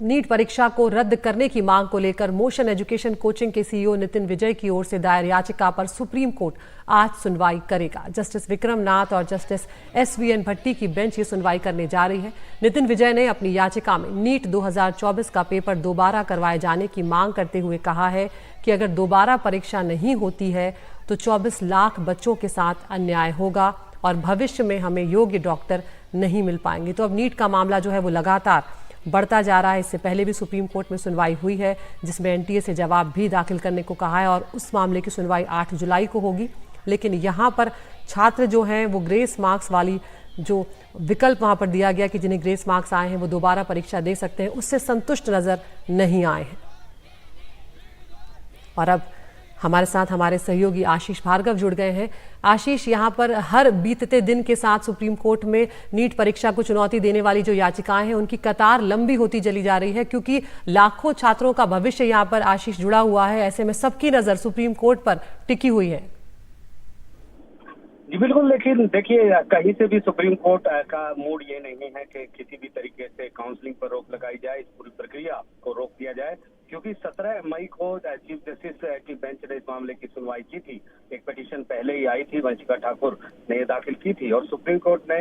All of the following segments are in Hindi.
नीट परीक्षा को रद्द करने की मांग को लेकर मोशन एजुकेशन कोचिंग के सीईओ नितिन विजय की ओर से दायर याचिका पर सुप्रीम कोर्ट आज सुनवाई करेगा। जस्टिस विक्रम नाथ और जस्टिस SVN भट्टी की बेंच ये सुनवाई करने जा रही है। नितिन विजय ने अपनी याचिका में नीट 2024 का पेपर दोबारा करवाए जाने की मांग करते हुए कहा है कि अगर दोबारा परीक्षा नहीं होती है तो 24 लाख बच्चों के साथ अन्याय होगा और भविष्य में हमें योग्य डॉक्टर नहीं मिल पाएंगे। तो अब नीट का मामला जो है वो लगातार बढ़ता जा रहा है। इससे पहले भी सुप्रीम कोर्ट में सुनवाई हुई है जिसमें NTA से जवाब भी दाखिल करने को कहा है और उस मामले की सुनवाई 8 जुलाई को होगी। लेकिन यहाँ पर छात्र जो हैं वो ग्रेस मार्क्स वाली जो विकल्प वहाँ पर दिया गया कि जिन्हें ग्रेस मार्क्स आए हैं वो दोबारा परीक्षा दे सकते हैं, उससे संतुष्ट नजर नहीं आए हैं। और अब हमारे साथ हमारे सहयोगी आशीष भार्गव जुड़ गए हैं। आशीष, यहाँ पर हर बीतते दिन के साथ सुप्रीम कोर्ट में नीट परीक्षा को चुनौती देने वाली जो याचिकाएं हैं उनकी कतार लंबी होती चली जा रही है, क्योंकि लाखों छात्रों का भविष्य यहाँ पर आशीष जुड़ा हुआ है। ऐसे में सबकी नजर सुप्रीम कोर्ट पर टिकी हुई है। जी बिल्कुल, लेकिन देखिए कहीं से भी सुप्रीम कोर्ट का मूड ये नहीं है कि किसी भी तरीके से काउंसलिंग पर रोक लगाई जाए, इस पूरी प्रक्रिया को रोक दिया जाए, क्योंकि 17 मई को चीफ जस्टिस की बेंच ने इस मामले की सुनवाई की थी। एक पिटीशन पहले ही आई थी, वंशिका ठाकुर ने ये दाखिल की थी और सुप्रीम कोर्ट ने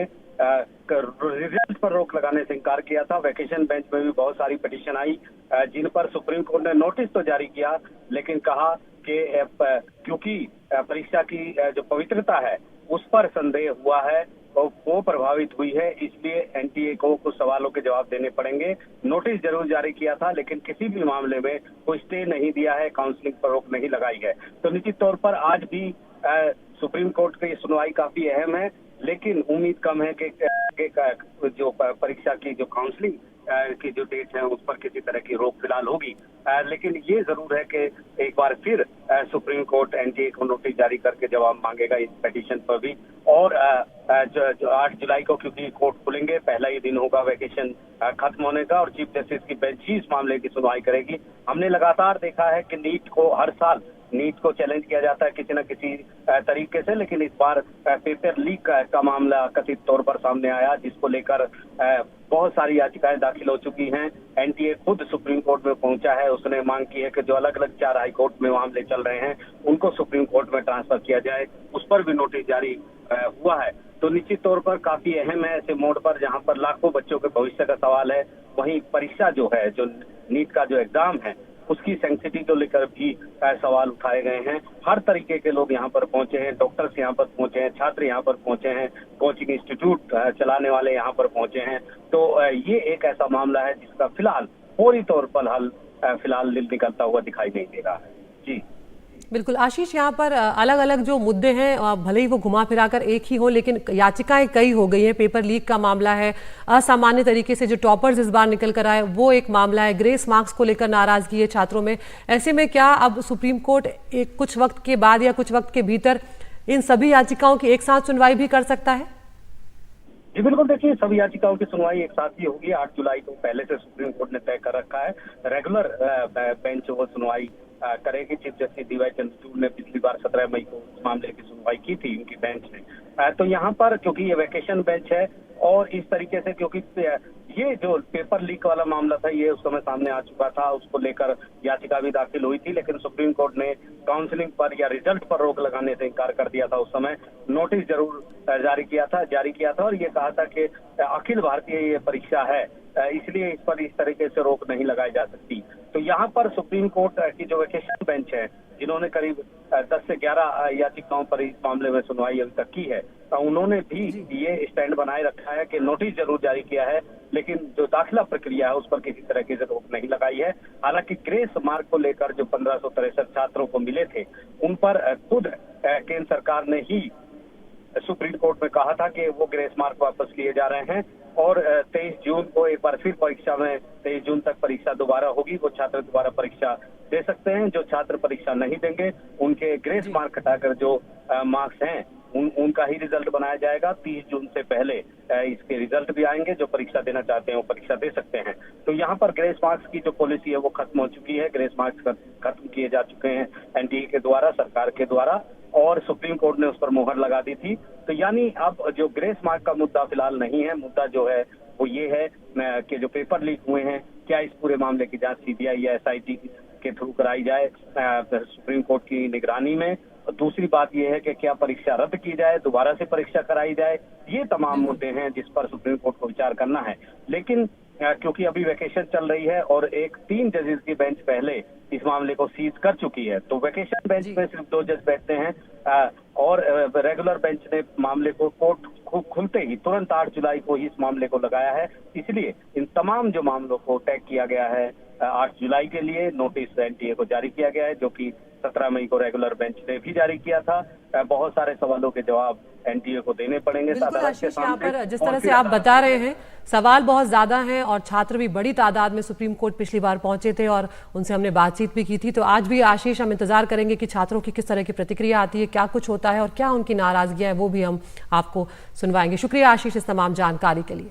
रिजल्ट पर रोक लगाने से इनकार किया था। वैकेशन बेंच में भी बहुत सारी पिटीशन आई जिन पर सुप्रीम कोर्ट ने नोटिस तो जारी किया, लेकिन कहा कि क्योंकि परीक्षा की जो पवित्रता है उस पर संदेह हुआ है और वो प्रभावित हुई है, इसलिए NTA को कुछ सवालों के जवाब देने पड़ेंगे। नोटिस जरूर जारी किया था, लेकिन किसी भी मामले में कोई स्टे नहीं दिया है, काउंसलिंग पर रोक नहीं लगाई है। तो निश्चित तौर पर आज भी सुप्रीम कोर्ट की सुनवाई काफी अहम है, लेकिन उम्मीद कम है कि जो परीक्षा की जो काउंसलिंग की जो डेट है उस पर किसी तरह की रोक फिलहाल होगी। लेकिन ये जरूर है कि एक बार फिर सुप्रीम कोर्ट NTA को नोटिस जारी करके जवाब मांगेगा इस पिटीशन पर भी। और जो 8 जुलाई को क्योंकि कोर्ट खुलेंगे, पहला ही दिन होगा वैकेशन खत्म होने का और चीफ जस्टिस की बेंच ही इस मामले की सुनवाई करेगी। हमने लगातार देखा है कि नीट को हर साल नीट को चैलेंज किया जाता है किसी न किसी तरीके से, लेकिन इस बार पेपर लीक का मामला कथित तौर पर सामने आया, जिसको लेकर बहुत सारी याचिकाएं दाखिल हो चुकी हैं। NTA खुद सुप्रीम कोर्ट में पहुंचा है, उसने मांग की है कि जो अलग अलग 4 हाई कोर्ट में मामले चल रहे हैं उनको सुप्रीम कोर्ट में ट्रांसफर किया जाए, उस पर भी नोटिस जारी हुआ है। तो निश्चित तौर पर काफी अहम है ऐसे मोड़ पर जहां पर लाखों बच्चों के भविष्य का सवाल है। वहीं परीक्षा जो है, जो नीट का जो एग्जाम है उसकी सेंसिटिविटी को लेकर भी सवाल उठाए गए हैं। हर तरीके के लोग यहाँ पर पहुंचे हैं, डॉक्टर्स यहाँ पर पहुंचे हैं, छात्र यहाँ पर पहुंचे हैं, कोचिंग इंस्टीट्यूट चलाने वाले यहाँ पर पहुंचे हैं। तो ये एक ऐसा मामला है जिसका फिलहाल फौरी तौर पर हल फिलहाल निकलता हुआ दिखाई नहीं दे रहा है। जी बिल्कुल आशीष, यहाँ पर अलग अलग जो मुद्दे हैं भले ही वो घुमा फिराकर एक ही हो, लेकिन याचिकाएं कई हो गई हैं। पेपर लीक का मामला है, असामान्य तरीके से जो टॉपर्स इस बार निकल कर आए वो एक मामला है, ग्रेस मार्क्स को लेकर नाराजगी है छात्रों में। ऐसे में क्या अब सुप्रीम कोर्ट एक कुछ वक्त के बाद या कुछ वक्त के भीतर इन सभी याचिकाओं की एक साथ सुनवाई भी कर सकता है? जी बिल्कुल, देखिए सभी याचिकाओं की सुनवाई एक साथ ही होगी। 8 जुलाई को पहले से सुप्रीम कोर्ट ने तय कर रखा है। रेगुलर बेंच वो सुनवाई करेगी। चीफ जस्टिस DY चंद्रचूड़ ने पिछली बार 17 मई को इस मामले की सुनवाई की थी उनकी बेंच ने। तो यहाँ पर क्योंकि ये वैकेशन बेंच है और इस तरीके से क्योंकि ये जो पेपर लीक वाला मामला था ये उस समय सामने आ चुका था, उसको लेकर याचिका भी दाखिल हुई थी, लेकिन सुप्रीम कोर्ट ने काउंसलिंग पर या रिजल्ट पर रोक लगाने से इनकार कर दिया था। उस समय नोटिस जरूर जारी किया था और ये कहा था कि अखिल भारतीय ये परीक्षा है, इसलिए इस पर इस तरीके से रोक नहीं लगाई जा सकती। तो यहाँ पर सुप्रीम कोर्ट की जो वैकेशन बेंच है, जिन्होंने करीब 10 से 11 याचिकाओं पर इस मामले में सुनवाई अभी तक की है, तो उन्होंने भी ये स्टैंड बनाए रखा है कि नोटिस जरूर जारी किया है, लेकिन जो दाखिला प्रक्रिया है उस पर किसी तरह की रोक नहीं लगाई है। हालांकि ग्रेस मार्क को लेकर जो 1563 छात्रों को मिले थे उन पर खुद केंद्र सरकार ने ही सुप्रीम कोर्ट में कहा था कि वो ग्रेस मार्क वापस लिए जा रहे हैं और 23 जून को एक बार फिर परीक्षा में 23 जून तक परीक्षा दोबारा होगी। वो छात्र दोबारा परीक्षा दे सकते हैं। जो छात्र परीक्षा नहीं देंगे उनके ग्रेस मार्क हटाकर जो मार्क्स हैं उनका ही रिजल्ट बनाया जाएगा। 30 जून से पहले इसके रिजल्ट भी आएंगे। जो परीक्षा देना चाहते हैं वो परीक्षा दे सकते हैं। तो यहाँ पर ग्रेस मार्क्स की जो पॉलिसी है वो खत्म हो चुकी है। ग्रेस मार्क्स खत्म किए जा चुके हैं NTA के द्वारा, सरकार के द्वारा, और सुप्रीम कोर्ट ने उस पर मोहर लगा दी थी। तो यानी अब जो ग्रेस मार्क का मुद्दा फिलहाल नहीं है, मुद्दा जो है वो ये है कि जो पेपर लीक हुए हैं क्या इस पूरे मामले की जांच सीबीआई या एसआईटी के थ्रू कराई जाए सुप्रीम कोर्ट की निगरानी में। और दूसरी बात यह है कि क्या परीक्षा रद्द की जाए, दोबारा से परीक्षा कराई जाए। ये तमाम मुद्दे हैं जिस पर सुप्रीम कोर्ट को विचार करना है। लेकिन क्योंकि अभी वैकेशन चल रही है और 3 जजेस की बेंच पहले इस मामले को सीज कर चुकी है, तो वैकेशन बेंच में सिर्फ 2 जज बैठते हैं और रेगुलर बेंच ने मामले को कोर्ट खुलते ही तुरंत 8 जुलाई को ही इस मामले को लगाया है। इसलिए इन तमाम जो मामलों को टैग किया गया है 8 जुलाई के लिए नोटिस एनटीए को जारी किया गया है, जो कि 17 मई को रेगुलर बेंच ने भी जारी किया था। बहुत सारे सवालों के जवाब एनटीए को देने पड़ेंगे बिल्कुल आशीष, यहाँ पर जिस तरह से आप बता रहे हैं सवाल बहुत ज्यादा हैं और छात्र भी बड़ी तादाद में सुप्रीम कोर्ट पिछली बार पहुंचे थे और उनसे हमने बातचीत भी की थी। तो आज भी आशीष हम इंतजार करेंगे कि छात्रों की किस तरह की प्रतिक्रिया आती है, क्या कुछ होता है और क्या उनकी नाराजगियां है, वो भी हम आपको सुनवाएंगे। शुक्रिया आशीष इस तमाम जानकारी के लिए।